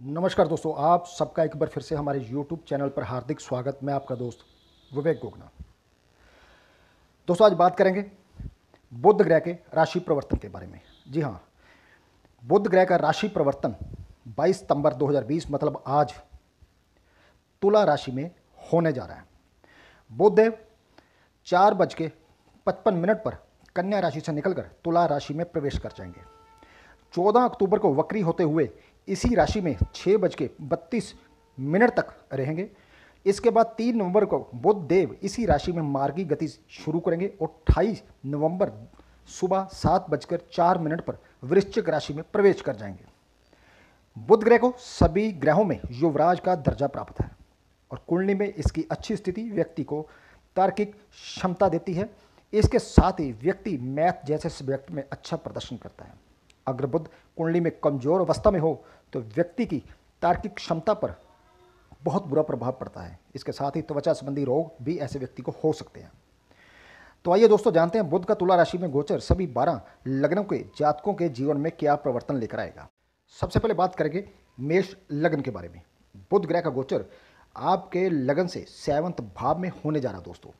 नमस्कार दोस्तों, आप सबका एक बार फिर से हमारे YouTube चैनल पर हार्दिक स्वागत। मैं आपका दोस्त विवेक गोगना। दोस्तों, आज बात करेंगे बुध ग्रह के राशि परिवर्तन के बारे में। जी हाँ, बुध ग्रह का राशि परिवर्तन 22 सितंबर 2020 मतलब आज तुला राशि में होने जा रहा है। बुध देव 4:55 पर कन्या राशि से निकलकर तुला राशि में प्रवेश कर जाएंगे। 14 अक्टूबर को वक्री होते हुए इसी राशि में 6:32 तक रहेंगे। इसके बाद 3 नवंबर को बुध देव इसी राशि में मार्गी गति शुरू करेंगे और 28 नवंबर सुबह 7:04 पर वृश्चिक राशि में प्रवेश कर जाएंगे। बुध ग्रह को सभी ग्रहों में युवराज का दर्जा प्राप्त है और कुंडली में इसकी अच्छी स्थिति व्यक्ति को तार्किक क्षमता देती है। इसके साथ ही व्यक्ति मैथ जैसे सब्जेक्ट में अच्छा प्रदर्शन करता है। अगर बुध कुंडली में कमजोर अवस्था में हो तो व्यक्ति की तार्किक क्षमता पर बहुत बुरा प्रभाव पड़ता है। इसके साथ ही त्वचा संबंधी रोग भी ऐसे व्यक्ति को हो सकते हैं। तो आइए दोस्तों, जानते हैं बुध का तुला राशि में गोचर सभी 12 लग्नों के जातकों के जीवन में क्या परिवर्तन लेकर आएगा। सबसे पहले बात करेंगे मेष लग्न के बारे में। बुध ग्रह का गोचर आपके लगन से 7वें भाव में होने जा रहा दोस्तों।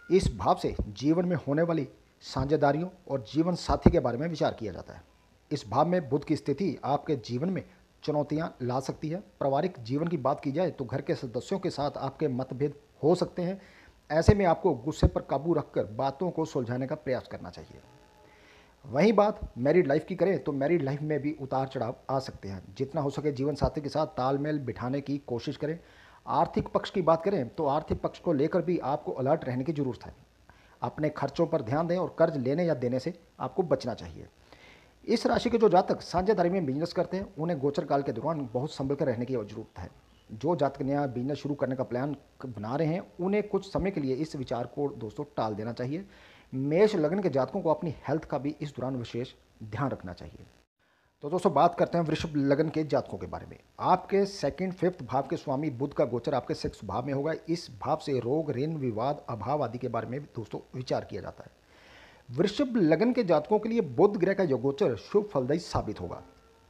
इस भाव से जीवन में होने वाली साझेदारियों और जीवन साथी के बारे में विचार किया जाता है। इस भाव में बुध की स्थिति आपके जीवन में चुनौतियां ला सकती है। पारिवारिक जीवन की बात की जाए तो घर के सदस्यों के साथ आपके मतभेद हो सकते हैं। ऐसे में आपको गुस्से पर काबू रखकर बातों को सुलझाने का प्रयास करना चाहिए। वहीं बात मैरिड लाइफ की करें तो मैरिड लाइफ में भी उतार चढ़ाव आ सकते हैं। जितना हो सके जीवन साथी के साथ तालमेल बिठाने की कोशिश करें। आर्थिक पक्ष की बात करें तो आर्थिक पक्ष को लेकर भी आपको अलर्ट रहने की जरूरत है। अपने खर्चों पर ध्यान दें और कर्ज लेने या देने से आपको बचना चाहिए। इस राशि के जो जातक साझेदारी में बिजनेस करते हैं उन्हें गोचर काल के दौरान बहुत संभल कर रहने की जरूरत है। जो जातक नया बिजनेस शुरू करने का प्लान बना रहे हैं उन्हें कुछ समय के लिए इस विचार को दोस्तों टाल देना चाहिए। मेष लग्न के जातकों को अपनी हेल्थ का भी इस दौरान विशेष ध्यान रखना चाहिए। तो दोस्तों, बात करते हैं वृषभ लग्न के जातकों के बारे में। आपके 2nd 5th भाव के स्वामी बुध का गोचर आपके 6th भाव में होगा। इस भाव से रोग, ऋण, विवाद, अभाव आदि के बारे में दोस्तों विचार किया जाता है। वृषभ लगन के जातकों के लिए बुध ग्रह का यह गोचर शुभ फलदायी साबित होगा।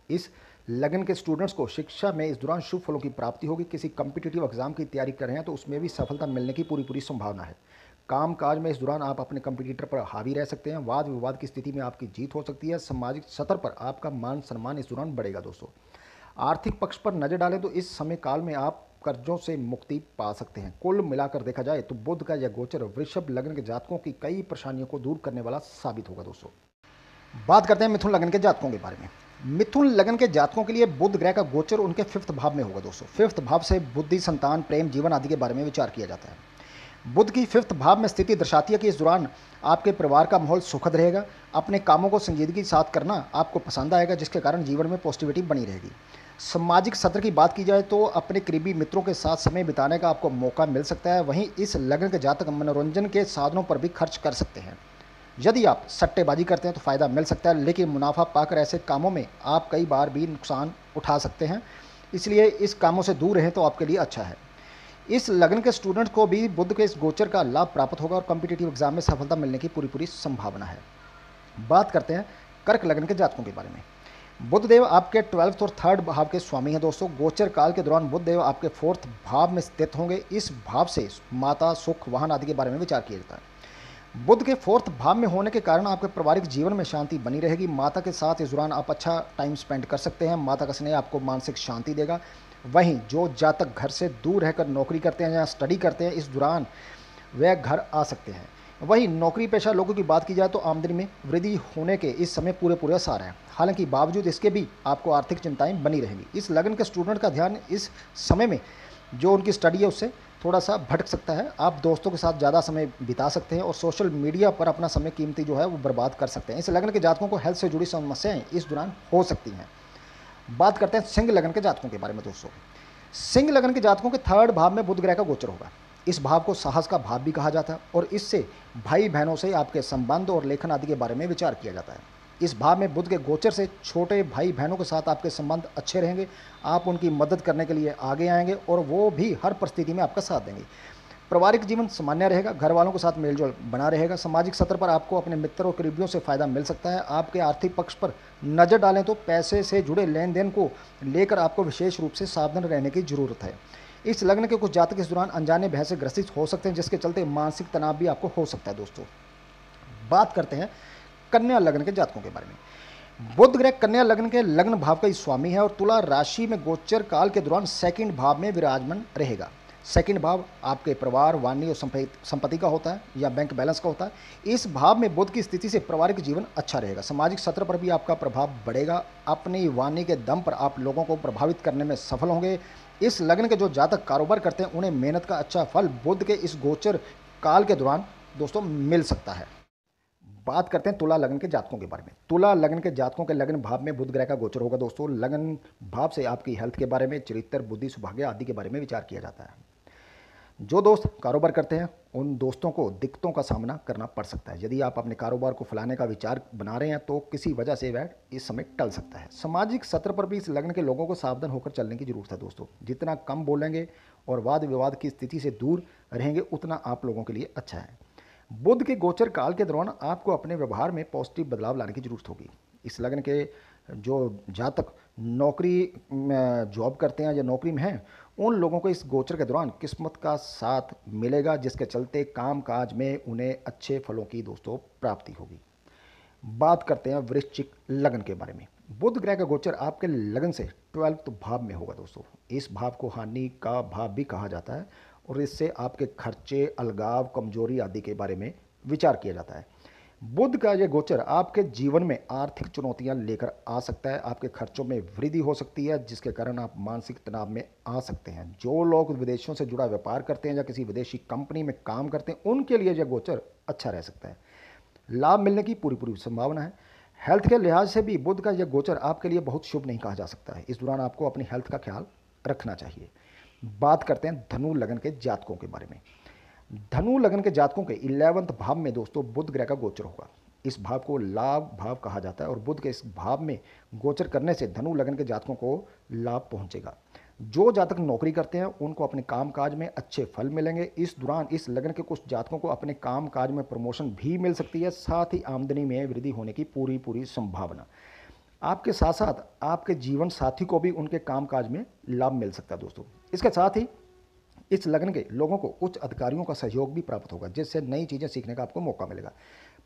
इस लगन के स्टूडेंट्स को शिक्षा में इस दौरान शुभ फलों की प्राप्ति होगी। किसी कम्पिटिटिव एग्जाम की तैयारी कर रहे हैं तो उसमें भी सफलता मिलने की पूरी संभावना है। काम काज में इस दौरान आप अपने कंपटीटर पर हावी रह सकते हैं। वाद विवाद की स्थिति में आपकी जीत हो सकती है। सामाजिक स्तर पर आपका मान सम्मान इस दौरान बढ़ेगा दोस्तों। आर्थिक पक्ष पर नजर डालें तो इस समय काल में आप कर्जों से मुक्ति पा सकते हैं। कुल मिलाकर देखा जाए तो बुध का यह गोचर वृषभ लग्न के जातकों की कई परेशानियों को दूर करने वाला साबित होगा दोस्तों। बात करते हैं मिथुन लग्न के जातकों के बारे में। मिथुन लग्न के जातकों के लिए बुध ग्रह का गोचर उनके 5th भाव में होगा दोस्तों। 5th भाव से बुद्धि, संतान, प्रेम, जीवन आदि के बारे में विचार किया जाता है। बुध की 5th भाव में स्थिति दर्शाती है कि इस दौरान आपके परिवार का माहौल सुखद रहेगा। अपने कामों को संजीदगी के साथ करना आपको पसंद आएगा, जिसके कारण जीवन में पॉजिटिविटी बनी रहेगी। सामाजिक सत्र की बात की जाए तो अपने करीबी मित्रों के साथ समय बिताने का आपको मौका मिल सकता है। वहीं इस लग्न के जातक मनोरंजन के साधनों पर भी खर्च कर सकते हैं। यदि आप सट्टेबाजी करते हैं तो फ़ायदा मिल सकता है, लेकिन मुनाफा पाकर ऐसे कामों में आप कई बार भी नुकसान उठा सकते हैं। इसलिए इस कामों से दूर रहें तो आपके लिए अच्छा है। इस लग्न के स्टूडेंट को भी बुध के इस गोचर का लाभ प्राप्त होगा और कॉम्पिटिटिव एग्जाम में सफलता मिलने की पूरी संभावना है। बात करते हैं कर्क लग्न के जातकों के बारे में। बुधदेव आपके 12th और 3rd भाव के स्वामी हैं दोस्तों। गोचर काल के दौरान बुधदेव आपके 4th भाव में स्थित होंगे। इस भाव से माता, सुख, वाहन आदि के बारे में विचार किया जाता है। बुध के 4th भाव में होने के कारण आपके पारिवारिक जीवन में शांति बनी रहेगी। माता के साथ इस दौरान आप अच्छा टाइम स्पेंड कर सकते हैं। माता का स्नेह आपको मानसिक शांति देगा। वहीं जो जातक घर से दूर रहकर नौकरी करते हैं या स्टडी करते हैं इस दौरान वह घर आ सकते हैं। वहीं नौकरी पेशा लोगों की बात की जाए तो आमदनी में वृद्धि होने के इस समय पूरे आसार हैं। हालांकि बावजूद इसके भी आपको आर्थिक चिंताएं बनी रहेंगी। इस लगन के स्टूडेंट का ध्यान इस समय में जो उनकी स्टडी है उससे थोड़ा सा भटक सकता है। आप दोस्तों के साथ ज़्यादा समय बिता सकते हैं और सोशल मीडिया पर अपना समय कीमती जो है वो बर्बाद कर सकते हैं। इस लगन के जातकों को हेल्थ से जुड़ी समस्याएं इस दौरान हो सकती हैं। बात करते हैं सिंह लगन के जातकों के बारे में दोस्तों। सिंह लगन के जातकों के 3rd भाव में बुध ग्रह का गोचर होगा। इस भाव को साहस का भाव भी कहा जाता है और इससे भाई बहनों से आपके संबंध और लेखन आदि के बारे में विचार किया जाता है। इस भाव में बुध के गोचर से छोटे भाई बहनों के साथ आपके संबंध अच्छे रहेंगे। आप उनकी मदद करने के लिए आगे आएंगे और वो भी हर परिस्थिति में आपका साथ देंगे। पारिवारिक जीवन सामान्य रहेगा, घर वालों के साथ मेलजोल बना रहेगा। सामाजिक स्तर पर आपको अपने मित्र और करीबियों से फायदा मिल सकता है। आपके आर्थिक पक्ष पर नज़र डालें तो पैसे से जुड़े लेन देन को लेकर आपको विशेष रूप से सावधान रहने की जरूरत है। इस लग्न के कुछ जातक इस दौरान अनजाने भय से ग्रसित हो सकते हैं, जिसके चलते मानसिक तनाव भी आपको हो सकता है। दोस्तों, बात करते हैं कन्या लग्न के जातकों के बारे में। बुध ग्रह कन्या लग्न के लग्न भाव का ही स्वामी है और तुला राशि में गोचर काल के दौरान सेकंड भाव में विराजमान रहेगा। सेकंड भाव आपके परिवार, वाणी और संपत्ति का होता है या बैंक बैलेंस का होता है। इस भाव में बुध की स्थिति से पारिवारिक जीवन अच्छा रहेगा। सामाजिक स्तर पर भी आपका प्रभाव बढ़ेगा। अपनी वाणी के दम पर आप लोगों को प्रभावित करने में सफल होंगे। इस लग्न के जो जातक कारोबार करते हैं उन्हें मेहनत का अच्छा फल बुध के इस गोचर काल के दौरान दोस्तों मिल सकता है। बात करते हैं तुला लग्न के जातकों के बारे में। तुला लग्न के जातकों के लग्न भाव में बुध ग्रह का गोचर होगा। दोस्तों, लग्न भाव से आपकी हेल्थ के बारे में, चरित्र, बुद्धि, सौभाग्य आदि के बारे में विचार किया जाता है। जो दोस्त कारोबार करते हैं उन दोस्तों को दिक्कतों का सामना करना पड़ सकता है। यदि आप अपने कारोबार को फैलाने का विचार बना रहे हैं तो किसी वजह से वह इस समय टल सकता है। सामाजिक स्तर पर भी इस लग्न के लोगों को सावधान होकर चलने की जरूरत है। दोस्तों, जितना कम बोलेंगे और वाद विवाद की स्थिति से दूर रहेंगे उतना आप लोगों के लिए अच्छा है। बुध के गोचर काल के दौरान आपको अपने व्यवहार में पॉजिटिव बदलाव लाने की जरूरत होगी। इस लग्न के जो जातक नौकरी जॉब करते हैं या नौकरी में हैं उन लोगों को इस गोचर के दौरान किस्मत का साथ मिलेगा, जिसके चलते काम काज में उन्हें अच्छे फलों की दोस्तों प्राप्ति होगी। बात करते हैं वृश्चिक लग्न के बारे में। बुध ग्रह का गोचर आपके लगन से 12वें भाव में होगा। दोस्तों, इस भाव को हानि का भाव भी कहा जाता है और इससे आपके खर्चे, अलगाव, कमजोरी आदि के बारे में विचार किया जाता है। बुध का यह गोचर आपके जीवन में आर्थिक चुनौतियां लेकर आ सकता है। आपके खर्चों में वृद्धि हो सकती है, जिसके कारण आप मानसिक तनाव में आ सकते हैं। जो लोग विदेशों से जुड़ा व्यापार करते हैं या किसी विदेशी कंपनी में काम करते हैं उनके लिए यह गोचर अच्छा रह सकता है। लाभ मिलने की पूरी पूरी संभावना है। हेल्थ के लिहाज से भी बुध का यह गोचर आपके लिए बहुत शुभ नहीं कहा जा सकता है। इस दौरान आपको अपनी हेल्थ का ख्याल रखना चाहिए। बात करते हैं धनु लग्न के जातकों के बारे में। धनु लग्न के जातकों के 11वें भाव में दोस्तों बुध ग्रह का गोचर होगा। इस भाव को लाभ भाव कहा जाता है और बुध के इस भाव में गोचर करने से धनु लग्न के जातकों को लाभ पहुंचेगा। जो जातक नौकरी करते हैं उनको अपने कामकाज में अच्छे फल मिलेंगे। इस दौरान इस लग्न के कुछ जातकों को अपने कामकाज में प्रमोशन भी मिल सकती है। साथ ही आमदनी में वृद्धि होने की पूरी पूरी संभावना। आपके साथ साथ आपके जीवन साथी को भी उनके कामकाज में लाभ मिल सकता है। दोस्तों, इसके साथ ही इस लग्न के लोगों को उच्च अधिकारियों का सहयोग भी प्राप्त होगा, जिससे नई चीज़ें सीखने का आपको मौका मिलेगा।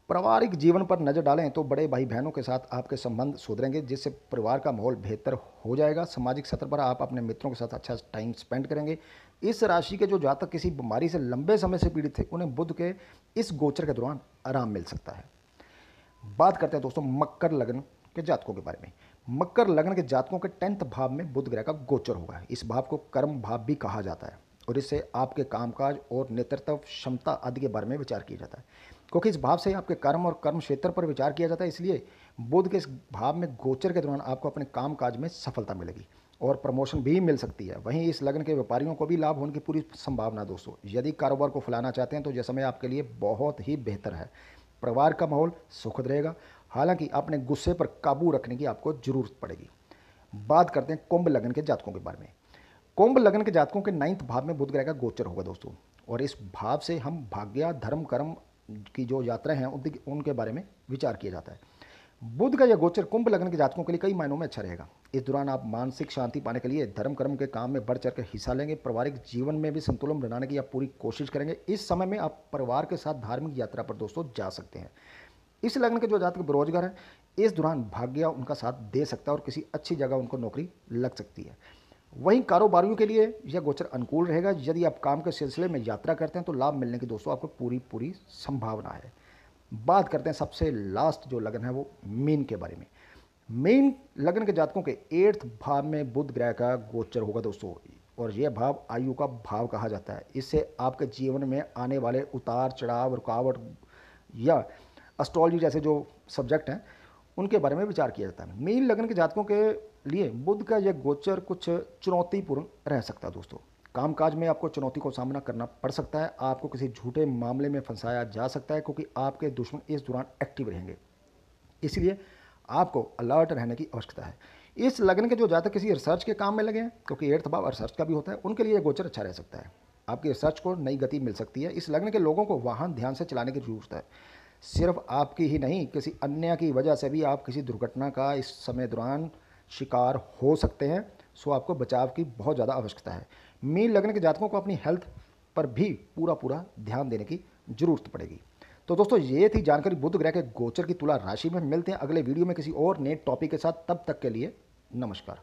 पारिवारिक जीवन पर नज़र डालें तो बड़े भाई बहनों के साथ आपके संबंध सुधरेंगे, जिससे परिवार का माहौल बेहतर हो जाएगा। सामाजिक स्तर पर आप अपने मित्रों के साथ अच्छा टाइम स्पेंड करेंगे। इस राशि के जो जातक किसी बीमारी से लंबे समय से पीड़ित थे उन्हें बुध के इस गोचर के दौरान आराम मिल सकता है। बात करते हैं दोस्तों मकर लग्न के जातकों के बारे में। मकर लग्न के जातकों के 10वें भाव में बुध ग्रह का गोचर होगा। इस भाव को कर्म भाव भी कहा जाता है और इससे आपके कामकाज और नेतृत्व क्षमता आदि के बारे में विचार किया जाता है। क्योंकि इस भाव से आपके कर्म और कर्म क्षेत्र पर विचार किया जाता है, इसलिए बुध के इस भाव में गोचर के दौरान आपको अपने कामकाज में सफलता मिलेगी और प्रमोशन भी मिल सकती है। वहीं इस लग्न के व्यापारियों को भी लाभ होने की पूरी संभावना। दोस्तों, यदि कारोबार को फैलाना चाहते हैं तो यह समय आपके लिए बहुत ही बेहतर है। परिवार का माहौल सुखद रहेगा, हालांकि अपने गुस्से पर काबू रखने की आपको जरूरत पड़ेगी। बात करते हैं कुंभ लग्न के जातकों के बारे में। कुंभ लग्न के जातकों के 9वें भाव में बुध ग्रह का गोचर होगा। दोस्तों, और इस भाव से हम भाग्य, धर्म, कर्म की जो यात्राएं हैं उनके बारे में विचार किया जाता है। बुध का यह गोचर कुंभ लग्न के जातकों के लिए कई मायनों में अच्छा रहेगा। इस दौरान आप मानसिक शांति पाने के लिए धर्म कर्म के काम में बढ़ चढ़ कर हिस्सा लेंगे। पारिवारिक जीवन में भी संतुलन बनाने की आप पूरी कोशिश करेंगे। इस समय में आप परिवार के साथ धार्मिक यात्रा पर दोस्तों जा सकते हैं। इस लग्न के जो जातक बेरोजगार हैं इस दौरान भाग्य उनका साथ दे सकता है और किसी अच्छी जगह उनको नौकरी लग सकती है। वहीं कारोबारियों के लिए यह गोचर अनुकूल रहेगा। यदि आप काम के सिलसिले में यात्रा करते हैं तो लाभ मिलने की दोस्तों आपको पूरी पूरी संभावना है। बात करते हैं सबसे लास्ट जो लगन है वो मीन के बारे में। मीन लगन के जातकों के 8वें भाव में बुध ग्रह का गोचर होगा दोस्तों, और यह भाव आयु का भाव कहा जाता है। इससे आपके जीवन में आने वाले उतार चढ़ाव, रुकावट या एस्ट्रोलॉजी जैसे जो सब्जेक्ट हैं उनके बारे में विचार किया जाता है। मीन लगन के जातकों के लिए बुध का यह गोचर कुछ चुनौतीपूर्ण रह सकता है। दोस्तों, कामकाज में आपको चुनौती को सामना करना पड़ सकता है। आपको किसी झूठे मामले में फंसाया जा सकता है क्योंकि आपके दुश्मन इस दौरान एक्टिव रहेंगे, इसलिए आपको अलर्ट रहने की आवश्यकता है। इस लगन के जो जातक किसी रिसर्च के काम में लगे हैं, क्योंकि 8वां भाव रिसर्च का भी होता है, उनके लिए यह गोचर अच्छा रह सकता है। आपकी रिसर्च को नई गति मिल सकती है। इस लग्न के लोगों को वाहन ध्यान से चलाने की जरूरत है। सिर्फ आपकी ही नहीं, किसी अन्य की वजह से भी आप किसी दुर्घटना का इस समय दौरान शिकार हो सकते हैं। सो आपको बचाव की बहुत ज़्यादा आवश्यकता है। मीन लग्न के जातकों को अपनी हेल्थ पर भी पूरा पूरा ध्यान देने की जरूरत पड़ेगी। तो दोस्तों, ये थी जानकारी बुध ग्रह के गोचर की तुला राशि में। मिलते हैं अगले वीडियो में किसी और नए टॉपिक के साथ। तब तक के लिए नमस्कार।